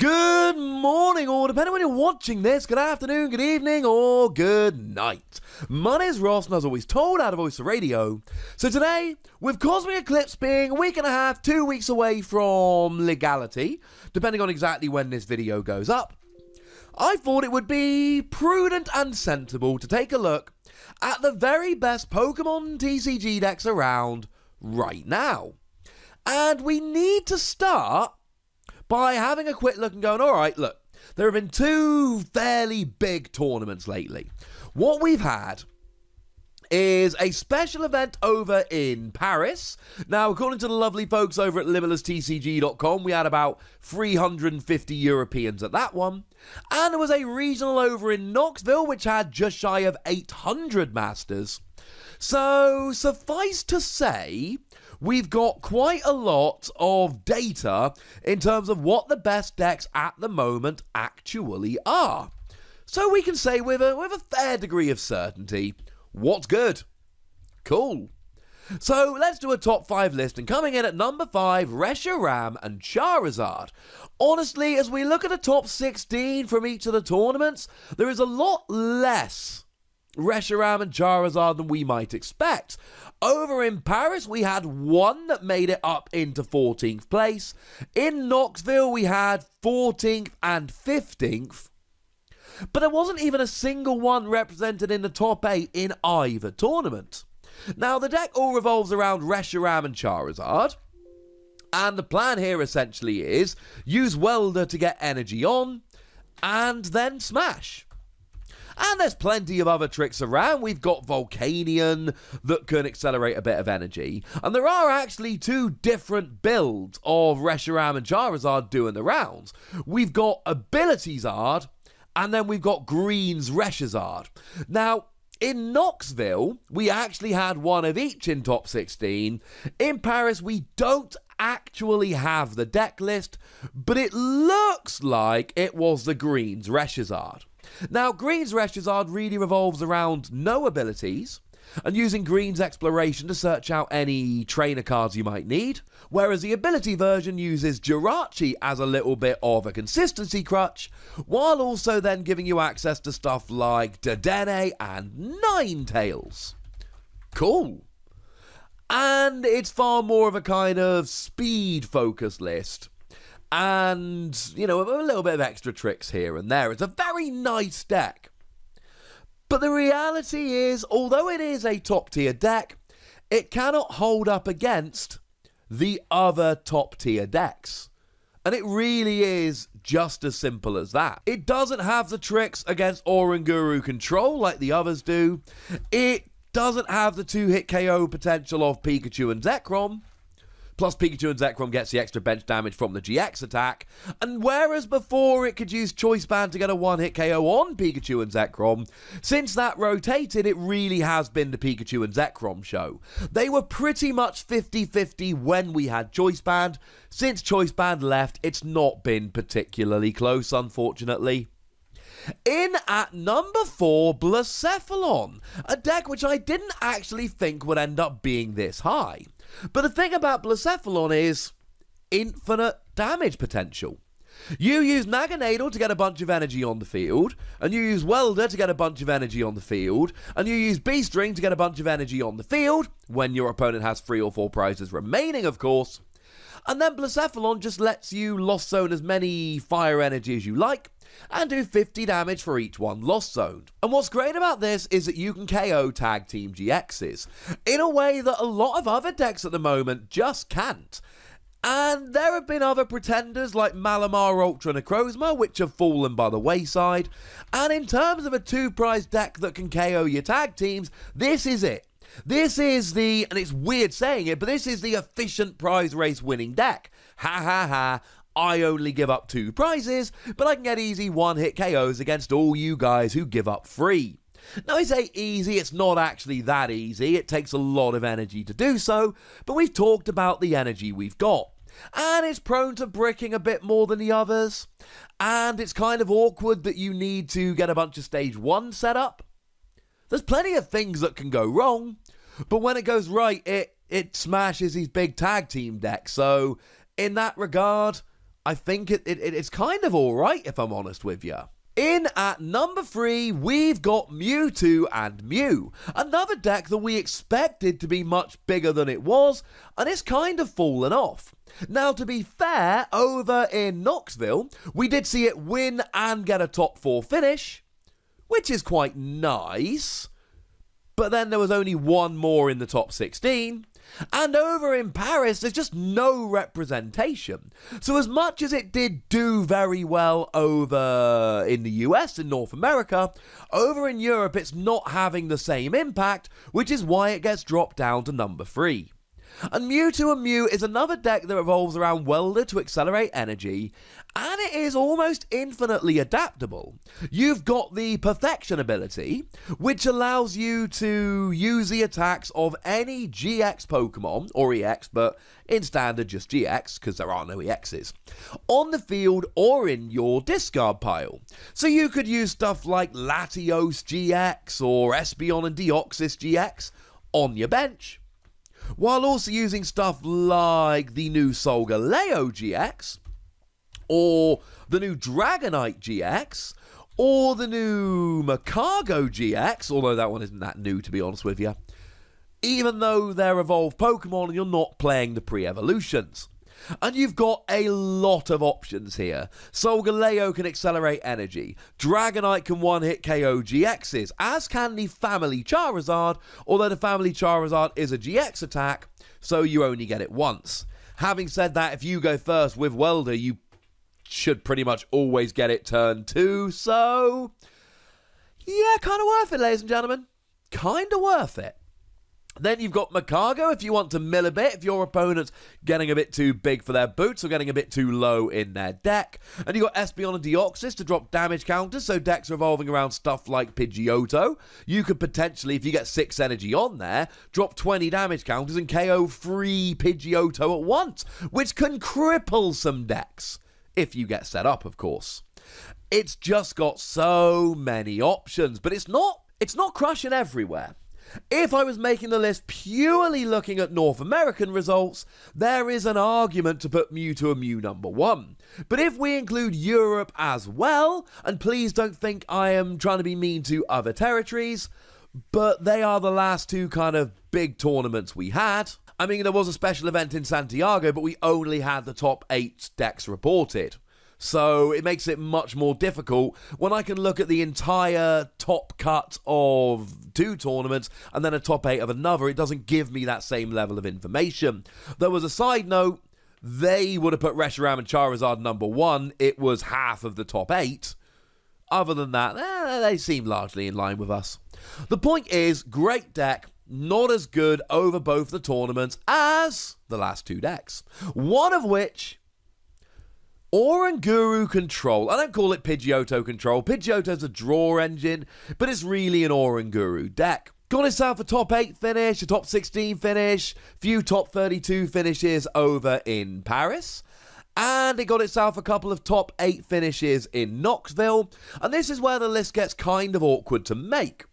Good morning, or depending when you're watching this, good afternoon, good evening, or good night. My name is Ross, and as always told out of Voice of Radio. So today, with Cosmic Eclipse being a week and a half, 2 weeks away from legality, depending on exactly when this video goes up, I thought it would be prudent and sensible to take a look at the very best Pokemon TCG decks around right now. And we need to start by having a quick look and going, alright, look, there have been two fairly big tournaments lately. What we've had is a special event over in Paris. Now, according to the lovely folks over at LimitlessTCG.com, we had about 350 Europeans at that one. And there was a regional over in Knoxville, which had just shy of 800 Masters. So, suffice to say, we've got quite a lot of data in terms of what the best decks at the moment actually are. So we can say with a fair degree of certainty, what's good? Cool. So let's do a top 5 list, and coming in at number 5, Reshiram and Charizard. Honestly, as we look at the top 16 from each of the tournaments, there is a lot less Reshiram and Charizard than we might expect. Over in Paris, we had one that made it up into 14th place. In Knoxville, we had 14th and 15th. But there wasn't even a single one represented in the top 8 in either tournament. Now, the deck all revolves around Reshiram and Charizard. And the plan here essentially is use Welder to get energy on and then smash. And there's plenty of other tricks around. We've got Volcanion that can accelerate a bit of energy. And there are actually two different builds of Reshiram and Charizard doing the rounds. We've got Ability Zard, and then we've got Green's Reshiram. Now, in Knoxville, we actually had one of each in top 16. In Paris, we don't actually have the deck list, but it looks like it was the Green's Reshiram. Now, Green's Reshiram really revolves around no abilities, and using Green's Exploration to search out any trainer cards you might need, whereas the ability version uses Jirachi as a little bit of a consistency crutch, while also then giving you access to stuff like Dedenne and Ninetales. Cool. And it's far more of a kind of speed-focused list. And, you know, a little bit of extra tricks here and there. It's a very nice deck. But the reality is, although it is a top-tier deck, it cannot hold up against the other top-tier decks. And it really is just as simple as that. It doesn't have the tricks against Oranguru control like the others do. It doesn't have the 2-hit KO potential of Pikachu and Zekrom. Plus, Pikachu and Zekrom gets the extra bench damage from the GX attack. And whereas before it could use Choice Band to get a 1-hit KO on Pikachu and Zekrom, since that rotated, it really has been the Pikachu and Zekrom show. They were pretty much 50-50 when we had Choice Band. Since Choice Band left, it's not been particularly close, unfortunately. In at number 4, Blacephalon, a deck which I didn't actually think would end up being this high. But the thing about Blacephalon is infinite damage potential. You use Naganadel to get a bunch of energy on the field, and you use Welder to get a bunch of energy on the field, and you use Beastring to get a bunch of energy on the field, when your opponent has 3 or 4 prizes remaining, of course. And then Blacephalon just lets you Lost Zone as many fire energy as you like, and do 50 damage for each one Lost Zoned. And what's great about this is that you can KO Tag Team GXs, in a way that a lot of other decks at the moment just can't. And there have been other pretenders like Malamar Ultra Necrozma, which have fallen by the wayside. And in terms of a 2-prize deck that can KO your tag teams, this is it. This is the, and it's weird saying it, but this is the efficient prize race winning deck. Ha ha ha. I only give up 2 prizes, but I can get easy 1-hit KOs against all you guys who give up 3. Now, I say easy, it's not actually that easy. It takes a lot of energy to do so, but we've talked about the energy we've got. And it's prone to bricking a bit more than the others. And it's kind of awkward that you need to get a bunch of stage 1 set up. There's plenty of things that can go wrong, but when it goes right, it smashes these big tag team decks. So, in that regard, I think it's kind of alright, if I'm honest with you. In at number 3, we've got Mewtwo and Mew, another deck that we expected to be much bigger than it was, and it's kind of fallen off. Now, to be fair, over in Knoxville, we did see it win and get a top 4 finish, which is quite nice, but then there was only one more in the top 16. And over in Paris, there's just no representation. So as much as it did do very well over in the US, in North America, over in Europe it's not having the same impact, which is why it gets dropped down to number 3. And Mewtwo and Mew is another deck that revolves around Welder to accelerate energy, and it is almost infinitely adaptable. You've got the Perfection ability, which allows you to use the attacks of any GX Pokemon, or EX, but in standard just GX, because there are no EXs, on the field or in your discard pile. So you could use stuff like Latios GX or Espeon and Deoxys GX on your bench, while also using stuff like the new Solgaleo GX, or the new Dragonite GX, or the new Macago GX, although that one isn't that new, to be honest with you, even though they're evolved Pokemon and you're not playing the pre-evolutions. And you've got a lot of options here. Solgaleo can accelerate energy. Dragonite can one-hit KO GXs, as can the Family Charizard, although the Family Charizard is a GX attack, so you only get it once. Having said that, if you go first with Welder, you should pretty much always get it turn 2, so yeah, kind of worth it, ladies and gentlemen. Kind of worth it. Then you've got Macago if you want to mill a bit, if your opponent's getting a bit too big for their boots or getting a bit too low in their deck. And you've got Espeon and Deoxys to drop damage counters, so decks revolving around stuff like Pidgeotto. You could potentially, if you get 6 energy on there, drop 20 damage counters and KO 3 Pidgeotto at once, which can cripple some decks, if you get set up, of course. It's just got so many options, but it's not crushing everywhere. If I was making the list purely looking at North American results, there is an argument to put Mewtwo and Mew number 1. But if we include Europe as well, and please don't think I am trying to be mean to other territories, but they are the last 2 kind of big tournaments we had. I mean, there was a special event in Santiago, but we only had the top 8 decks reported. So it makes it much more difficult when I can look at the entire top cut of 2 tournaments and then a top 8 of another. It doesn't give me that same level of information. There was a side note, they would have put Reshiram and Charizard number 1. It was half of the top 8. Other than that, they seem largely in line with us. The point is, great deck, not as good over both the tournaments as the last 2 decks. One of which, Oranguru Control. I don't call it Pidgeotto Control. Pidgeotto's a draw engine, but it's really an Oranguru deck. Got itself a top 8 finish, a top 16 finish, few top 32 finishes over in Paris, and it got itself a couple of top 8 finishes in Knoxville, and this is where the list gets kind of awkward to make,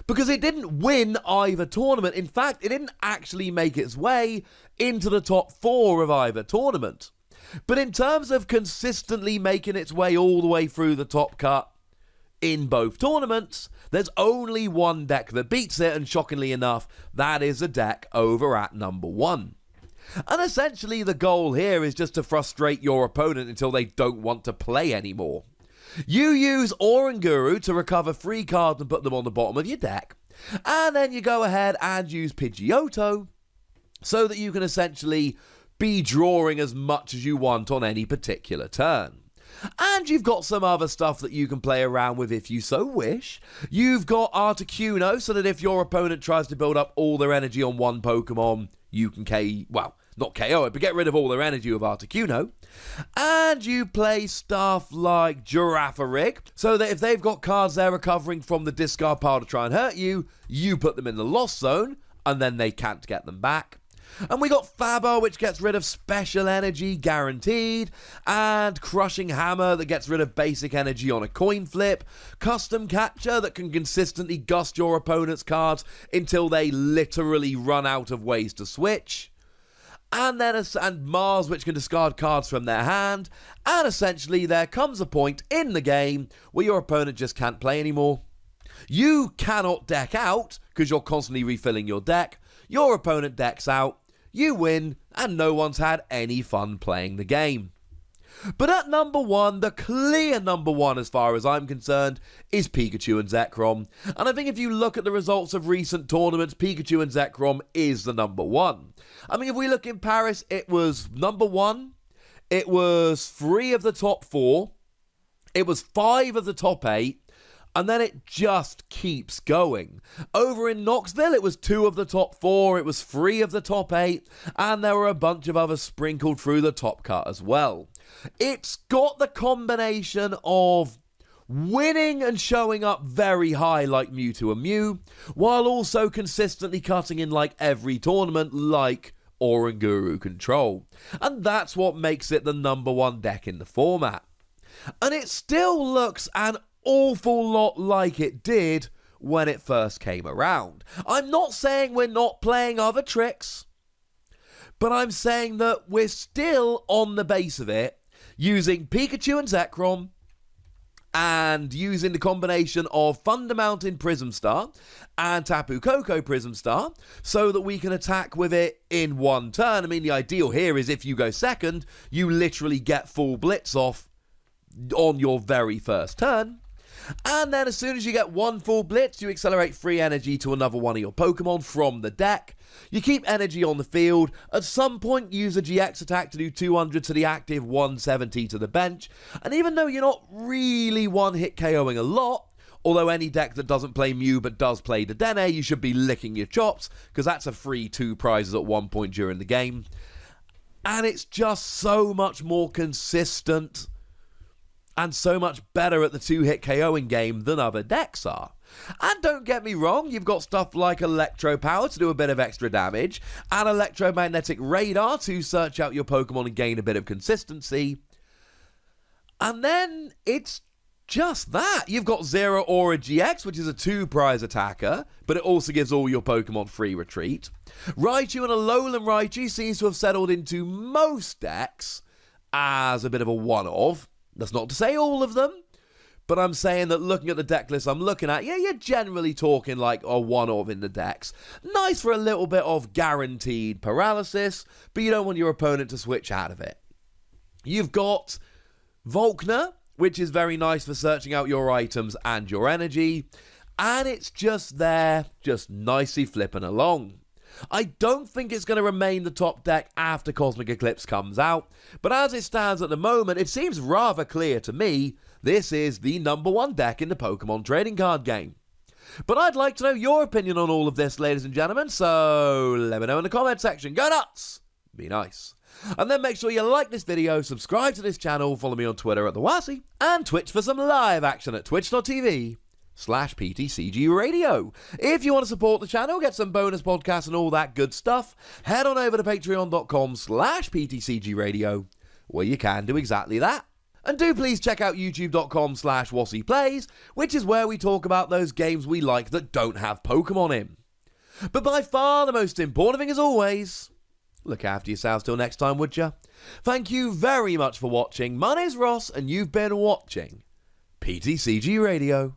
because it didn't win either tournament. In fact, it didn't actually make its way into the top 4 of either tournament. But in terms of consistently making its way all the way through the top cut in both tournaments, there's only one deck that beats it, and shockingly enough, that is a deck over at number 1. And essentially the goal here is just to frustrate your opponent until they don't want to play anymore. You use Oranguru to recover 3 cards and put them on the bottom of your deck, and then you go ahead and use Pidgeotto so that you can essentially be drawing as much as you want on any particular turn. And you've got some other stuff that you can play around with if you so wish. You've got Articuno, so that if your opponent tries to build up all their energy on one Pokemon, you can not KO it, but get rid of all their energy with Articuno. And you play stuff like Girafarig, so that if they've got cards they're recovering from the discard pile to try and hurt you, you put them in the lost zone, and then they can't get them back. And we got Faber, which gets rid of special energy guaranteed, and Crushing Hammer that gets rid of basic energy on a coin flip, Custom Catcher that can consistently gust your opponent's cards until they literally run out of ways to switch, and Mars, which can discard cards from their hand, and essentially there comes a point in the game where your opponent just can't play anymore. You cannot deck out because you're constantly refilling your deck. Your opponent decks out, you win, and no one's had any fun playing the game. But at number one, the clear number one as far as I'm concerned, is Pikachu and Zekrom. And I think if you look at the results of recent tournaments, Pikachu and Zekrom is the number one. I mean, if we look in Paris, it was number one, it was 3 of the top 4, it was 5 of the top 8, and then it just keeps going. Over in Knoxville, it was 2 of the top 4, it was 3 of the top 8, and there were a bunch of others sprinkled through the top cut as well. It's got the combination of winning and showing up very high like Mewtwo and Mew, while also consistently cutting in like every tournament like Oranguru Control. And that's what makes it the number one deck in the format. And it still looks an awful lot like it did when it first came around. I'm not saying we're not playing other tricks, but I'm saying that we're still on the base of it using Pikachu and Zekrom and using the combination of Thunder Mountain Prism Star and Tapu Koko Prism Star so that we can attack with it in one turn. I mean, the ideal here is if you go second, you literally get full blitz off on your very first turn. And then as soon as you get one full blitz, you accelerate free energy to another one of your Pokemon from the deck. You keep energy on the field. At some point, use a GX attack to do 200 to the active, 170 to the bench. And even though you're not really one-hit KOing a lot, although any deck that doesn't play Mew but does play Dedenne, you should be licking your chops, because that's a free 2 prizes at one point during the game. And it's just so much more consistent and so much better at the 2-hit KOing game than other decks are. And don't get me wrong, you've got stuff like Electro Power to do a bit of extra damage, and Electromagnetic Radar to search out your Pokemon and gain a bit of consistency. And then it's just that. You've got Zero Aura GX, which is a 2-prize attacker, but it also gives all your Pokemon free retreat. Raichu and Alolan Raichu seems to have settled into most decks as a bit of a one-off. That's not to say all of them, but I'm saying that looking at the deck list I'm looking at, yeah, you're generally talking like a one-off in the decks. Nice for a little bit of guaranteed paralysis, but you don't want your opponent to switch out of it. You've got Volkner, which is very nice for searching out your items and your energy, and it's just there, just nicely flipping along. I don't think it's going to remain the top deck after Cosmic Eclipse comes out, but as it stands at the moment, it seems rather clear to me this is the number one deck in the Pokemon trading card game. But I'd like to know your opinion on all of this, ladies and gentlemen, so let me know in the comment section. Go nuts! Be nice. And then make sure you like this video, subscribe to this channel, follow me on Twitter at TheWasi, and Twitch for some live action at twitch.tv/PTCGRadio. If you want to support the channel, get some bonus podcasts and all that good stuff, head on over to patreon.com/PTCGRadio, where you can do exactly that. And do please check out youtube.com/WasiPlays, which is where we talk about those games we like that don't have Pokemon in. But by far the most important thing as always, look after yourselves till next time, would ya? Thank you very much for watching. My name's Ross, and you've been watching PTCG Radio.